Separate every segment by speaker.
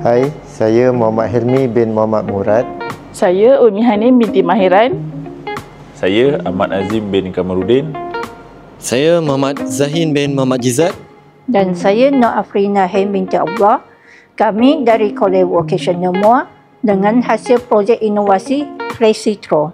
Speaker 1: Hai, saya Muhammad Helmi bin Muhammad Murad.
Speaker 2: Saya Umi Hanim binti Mahiran.
Speaker 3: Saya Ahmad Azim bin Kamarudin.
Speaker 4: Saya Muhammad Zahin bin Muhammad Jizat.
Speaker 5: Dan saya Nur Afrina Haim binti Allah. Kami dari Kolej Vocational Muar dengan hasil projek inovasi FlexiThrow.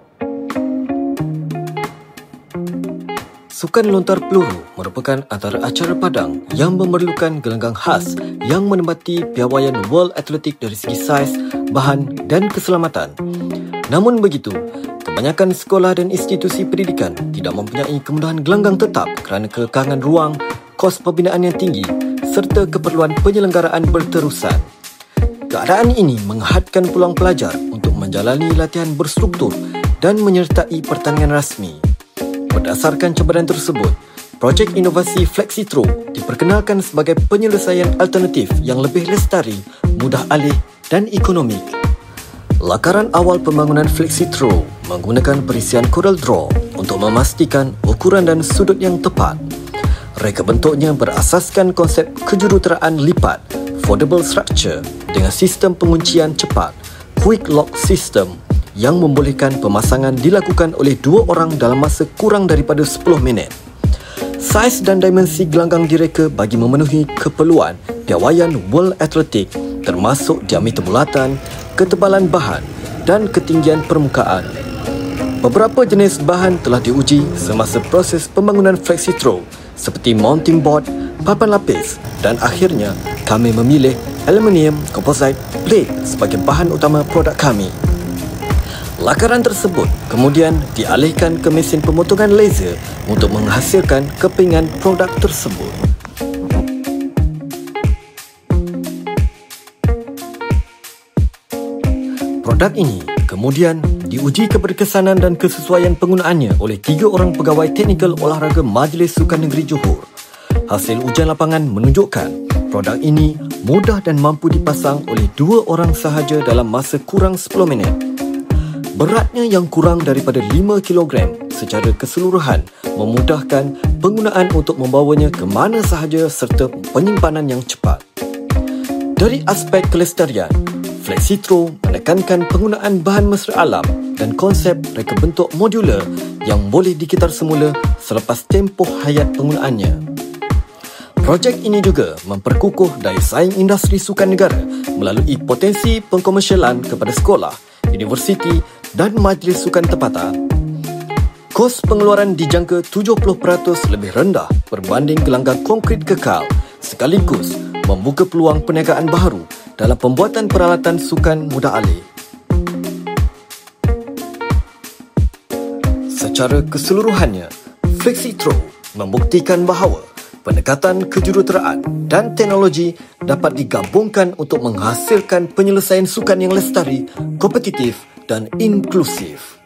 Speaker 4: Sukan lontar peluru merupakan antara acara padang yang memerlukan gelanggang khas yang menempati piawaian World Athletic dari segi saiz, bahan dan keselamatan. Namun begitu, kebanyakan sekolah dan institusi pendidikan tidak mempunyai kemudahan gelanggang tetap kerana kekangan ruang, kos pembinaan yang tinggi serta keperluan penyelenggaraan berterusan. Keadaan ini menghadkan peluang pelajar untuk menjalani latihan berstruktur dan menyertai pertandingan rasmi. Berdasarkan cabaran tersebut, projek inovasi FlexiThrow diperkenalkan sebagai penyelesaian alternatif yang lebih lestari, mudah alih dan ekonomik. Lakaran awal pembangunan FlexiThrow menggunakan perisian Corel Draw untuk memastikan ukuran dan sudut yang tepat. Reka bentuknya berasaskan konsep kejuruteraan lipat, foldable structure dengan sistem penguncian cepat, quick lock system yang membolehkan pemasangan dilakukan oleh 2 orang dalam masa kurang daripada 10 minit. Saiz dan dimensi gelanggang direka bagi memenuhi keperluan piawaian World Athletic termasuk diameter bulatan, ketebalan bahan dan ketinggian permukaan. Beberapa jenis bahan telah diuji semasa proses pembangunan FlexiThrow seperti mounting board, papan lapis dan akhirnya kami memilih aluminium composite plate sebagai bahan utama produk kami. Lakaran tersebut kemudian dialihkan ke mesin pemotongan laser untuk menghasilkan kepingan produk tersebut. Produk ini kemudian diuji keberkesanan dan kesesuaian penggunaannya oleh 3 orang pegawai teknikal olahraga Majlis Sukan Negeri Johor. Hasil ujian lapangan menunjukkan produk ini mudah dan mampu dipasang oleh 2 orang sahaja dalam masa kurang 10 minit. Beratnya yang kurang daripada 5 kg secara keseluruhan memudahkan penggunaan untuk membawanya ke mana sahaja serta penyimpanan yang cepat. Dari aspek kelestarian, FlexiThrow menekankan penggunaan bahan mesra alam dan konsep reka bentuk modular yang boleh dikitar semula selepas tempoh hayat penggunaannya. Projek ini juga memperkukuh daya saing industri sukan negara melalui potensi pengkomersialan kepada sekolah, universiti dan majlis sukan tempatan. Kos pengeluaran dijangka 70% lebih rendah berbanding gelanggang konkrit kekal, sekaligus membuka peluang perniagaan baharu dalam pembuatan peralatan sukan mudah alih. Secara keseluruhannya, FlexiThrow membuktikan bahawa pendekatan kejuruteraan dan teknologi dapat digabungkan untuk menghasilkan penyelesaian sukan yang lestari, kompetitif dan inklusif.